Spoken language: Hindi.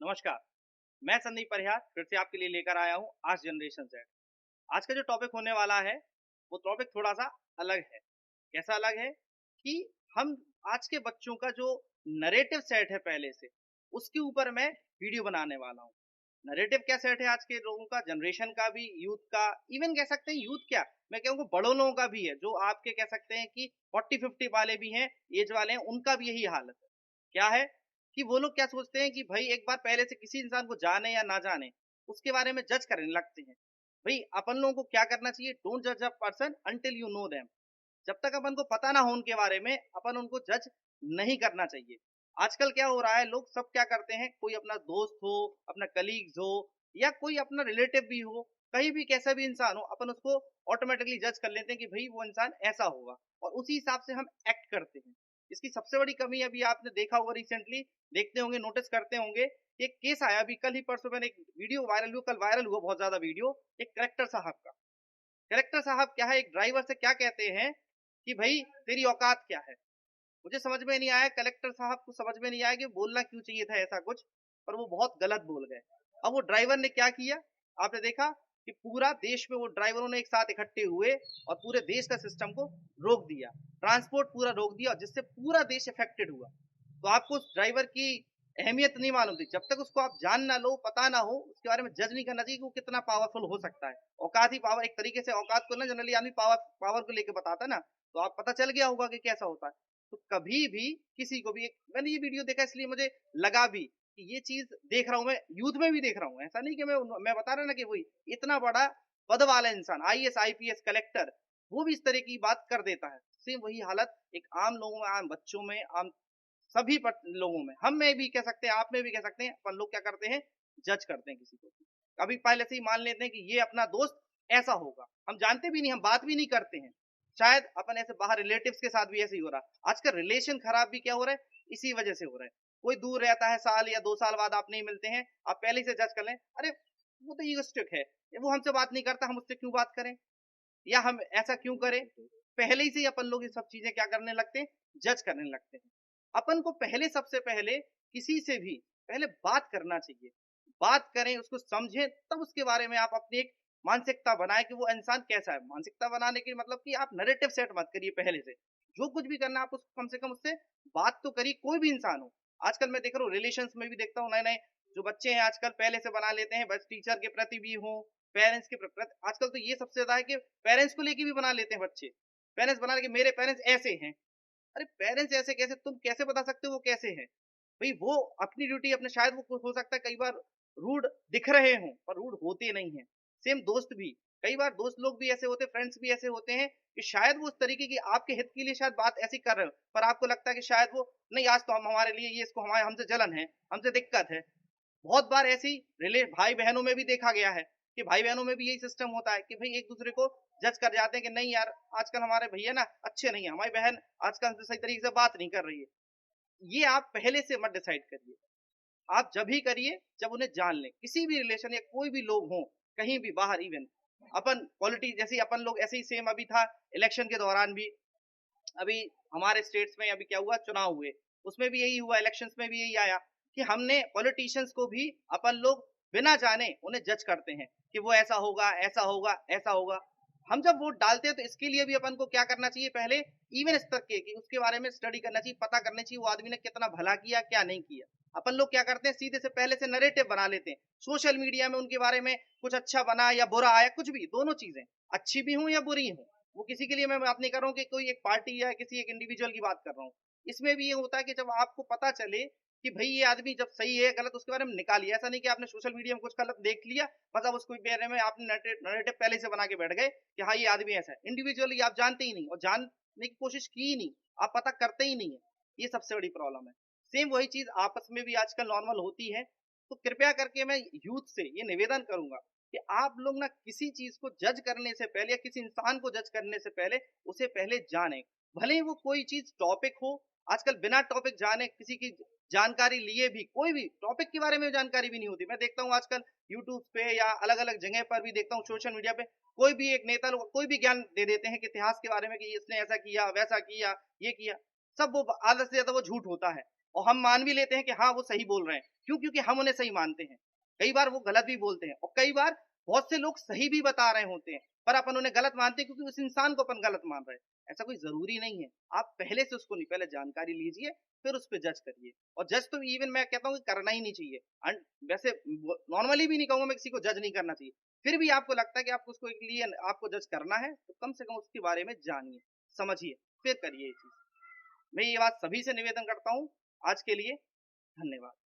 नमस्कार। मैं संदीप परिहार फिर से आपके लिए लेकर आया हूँ आज जनरेशन जेड। आज का जो टॉपिक होने वाला है वो टॉपिक थोड़ा सा अलग है। कैसा अलग है कि हम आज के बच्चों का जो नरेटिव सेट है पहले से उसके ऊपर मैं वीडियो बनाने वाला हूँ। नरेटिव क्या सेट है आज के लोगों का, जनरेशन का भी, यूथ का, इवन कह सकते हैं यूथ क्या, मैं कहूँगा बड़ों लोगों का भी है, जो आपके कह सकते हैं कि 40-50 वाले भी हैं, एज वाले हैं, उनका भी यही हालत है। क्या है कि वो लोग क्या सोचते हैं कि भाई एक बार पहले से किसी इंसान को जाने या ना जाने, उसके बारे में जज करने लगते हैं। भाई अपन लोगों को क्या करना चाहिए, डोंट जज a person until you know them. जब तक अपन को पता ना हो उनके बारे में, अपन उनको जज नहीं करना चाहिए। आजकल क्या हो रहा है, लोग सब क्या करते हैं, कोई अपना दोस्त हो, अपना कलीग्स हो या कोई अपना रिलेटिव भी हो, कहीं भी कैसा भी इंसान हो, अपन उसको ऑटोमेटिकली जज कर लेते हैं कि भाई वो इंसान ऐसा होगा और उसी हिसाब से हम एक्ट करते हैं। इसकी सबसे बड़ी कमी अभी आपने देखा होगा रिसेंटली, देखते होंगे, नोटिस करते होंगे, एक केस आया अभी कल ही परसों, मैंने एक वीडियो वायरल हुआ, कल वायरल हुआ बहुत ज्यादा वीडियो, एक कलेक्टर साहब का। कलेक्टर साहब क्या है, एक ड्राइवर से क्या कहते हैं कि भाई तेरी औकात क्या है। मुझे समझ में नहीं आया, कलेक्टर साहब को समझ में नहीं आया कि बोलना क्यों चाहिए था ऐसा कुछ, पर वो बहुत गलत बोल गए। अब वो ड्राइवर ने क्या किया, आपने देखा कि पूरा देश में वो ड्राइवरों ने एक साथ इकट्ठे हुए और पूरे देश का सिस्टम को रोक दिया, ट्रांसपोर्ट पूरा रोक दिया, और जिससे पूरा देश इफेक्टेड हुआ। तो आपको उस ड्राइवर की अहमियत नहीं मालूम थी, जब तक उसको आप जान ना लो, पता ना हो, उसके बारे में जज नहीं करना चाहिए कि वो कितना पावरफुल हो सकता है। औकात ही पावर, एक तरीके से औकात को ना जनरली आदमी पावर पावर को लेके बताता है ना, तो आप पता चल गया होगा कि कैसा होता है। तो कभी भी किसी को भी मैंने ये वीडियो देखा इसलिए मुझे लगा भी कि ये चीज देख रहा हूँ, मैं यूथ में भी देख रहा हूँ, ऐसा नहीं कि मैं बता रहा ना कि वही इतना बड़ा पद वाला इंसान, आईएएस आईपीएस कलेक्टर, वो भी इस तरह की बात कर देता है। सेम वही हालत एक आम लोगों में, आम बच्चों में, आम सभी लोगों में, हम में भी कह सकते हैं, आप में भी कह सकते हैं, अपन लोग क्या करते हैं, जज करते हैं किसी को। अभी पहले से ही मान लेते हैं कि ये अपना दोस्त ऐसा होगा, हम जानते भी नहीं, हम बात भी नहीं करते हैं, शायद अपन ऐसे बाहर रिलेटिव्स के साथ भी ऐसे ही हो रहा है। आजकल रिलेशन खराब भी क्या हो रहा है, इसी वजह से हो रहा है। कोई दूर रहता है, साल या 2 साल बाद आप नहीं मिलते हैं, आप पहले ही से जज कर लें, अरे वो तो ईगोइस्टिक है, वो हमसे बात नहीं करता, हम उससे क्यों बात करें, या हम ऐसा क्यों करें। पहले ही से ही अपन लोग ये सब चीजें क्या करने लगते हैं, जज करने लगते हैं। अपन को पहले, सबसे पहले किसी से भी पहले बात करना चाहिए, बात करें, उसको समझें, तब उसके बारे में आप अपनी एक मानसिकता बनाए कि वो इंसान कैसा है। मानसिकता बनाने के मतलब कि आप नैरेटिव सेट मत करिए पहले से, जो कुछ भी करना आप उसको कम से कम उससे बात तो करिए, कोई भी इंसान हो। आजकल मैं देख रहा हूँ रिलेशंस में भी देखता हूँ, नए नए जो बच्चे हैं आजकल पहले से बना लेते हैं, बस टीचर के प्रति भी हो, पेरेंट्स के प्रति, आजकल तो ये सबसे ज्यादा है कि पेरेंट्स को लेके भी बना लेते हैं बच्चे, पेरेंट्स बना के मेरे पेरेंट्स ऐसे हैं। अरे पेरेंट्स ऐसे कैसे, तुम कैसे बता सकते हो वो कैसे हैं। भाई वो अपनी ड्यूटी अपने, शायद वो हो सकता है कई बार रूड दिख रहे हों पर रूड होते नहीं हैं। सेम दोस्त भी, कई बार दोस्त लोग भी ऐसे होते हैं, फ्रेंड्स भी ऐसे होते हैं कि शायद वो उस तरीके की आपके हित के लिए शायद बात ऐसी कर रहे हो, पर आपको लगता है कि शायद वो नहीं, आज तो हम हमारे लिए ये, इसको हमारे हमसे जलन है, हमसे दिक्कत है। बहुत बार ऐसी रिले भाई बहनों में भी देखा गया है कि भाई बहनों में भी यही सिस्टम होता है कि भाई एक दूसरे को जज कर जाते हैं कि नहीं यार, आजकल हमारे भैया ना अच्छे नहीं है, हमारी बहन आजकल हमसे सही तरीके से बात नहीं कर रही है। ये आप पहले से मत डिसाइड करिए, आप जब ही करिए जब उन्हें जान लें, किसी भी रिलेशन या कोई भी लोग हों, कहीं भी बाहर, इवन अपन पॉलिटिक्स जैसे ही अपन लोग ऐसे ही सेम अभी था, इलेक्शन के दौरान भी, अभी हमारे स्टेट्स में अभी क्या हुआ, चुनाव हुए, उसमें भी यही हुआ, इलेक्शंस में भी यही आया कि हमने पॉलिटिशियंस को भी अपन लोग बिना जाने उन्हें जज करते हैं कि वो ऐसा होगा, ऐसा होगा, ऐसा होगा। हम जब वोट डालते हैं तो इसके लिए भी अपन को क्या करना चाहिए, पहले इवन स्तर के कि उसके बारे में स्टडी करना चाहिए, पता करना चाहिए वो आदमी ने कितना भला किया, क्या नहीं किया। अपन लोग क्या करते हैं, सीधे से पहले से नैरेटिव बना लेते हैं, सोशल मीडिया में उनके बारे में कुछ अच्छा बना या बुरा आया, कुछ भी, दोनों चीजें अच्छी भी हूं या बुरी हूं, वो किसी के लिए मैं बात नहीं कर रहा हूँ कि कोई एक पार्टी या किसी एक इंडिविजुअल की बात कर रहा हूँ। इसमें भी ये होता है कि जब आपको पता चले कि भाई ये आदमी जब सही है गलत, उसके बारे में निकालिए, ऐसा नहीं कि आपने सोशल मीडिया में कुछ गलत देख लिया, बस अब उसको बारे में आपने नैरेटिव पहले से बना के बैठ गए कि हाँ ये आदमी ऐसा है। इंडिविजुअली आप जानते ही नहीं और जानने की कोशिश की ही नहीं, आप पता करते ही नहीं है, ये सबसे बड़ी प्रॉब्लम है। सेम वही चीज आपस में भी आजकल नॉर्मल होती है। तो कृपया करके मैं यूथ से ये निवेदन करूंगा कि आप लोग ना किसी चीज को जज करने से पहले या किसी इंसान को जज करने से पहले उसे पहले जाने, भले ही वो कोई चीज टॉपिक हो। आजकल बिना टॉपिक जाने किसी की जानकारी लिए भी, कोई भी टॉपिक के बारे में जानकारी भी नहीं होती। मैं देखता हूँ आजकल यूट्यूब पे या अलग अलग जगह पर भी देखता हूँ, सोशल मीडिया पे कोई भी एक नेता लोग कोई भी ज्ञान दे देते हैं कि इतिहास के बारे में कि इसने ऐसा किया, वैसा किया, ये किया। सब वो आधा से ज्यादा वो झूठ होता है और हम मान भी लेते हैं कि हाँ, वो सही बोल रहे हैं। क्यों? क्योंकि हम उन्हें सही मानते हैं। कई बार वो गलत भी बोलते हैं और कई बार बहुत से लोग सही भी बता रहे होते हैं, पर अपन उन्हें गलत मानते हैं क्योंकि उस इंसान को अपन गलत मान रहे हैं। ऐसा कोई ज़रूरी नहीं है। आप पहले से उसको नहीं, पहले जानकारी लीजिए, फिर उस पे जज करिए। और जज तो इवन मैं कहता हूँ कि करना ही नहीं चाहिए। वैसे नॉर्मली भी नहीं कहूँगा, मैं किसी को जज नहीं करना चाहिए। फिर भी आपको लगता है कि आपको उसको लिए आपको जज करना है, तो कम से कम उसके बारे में जानिए, समझिए, फिर करिए ये चीज़। मैं ये बात सभी से निवेदन करता हूँ। आज के लिए धन्यवाद।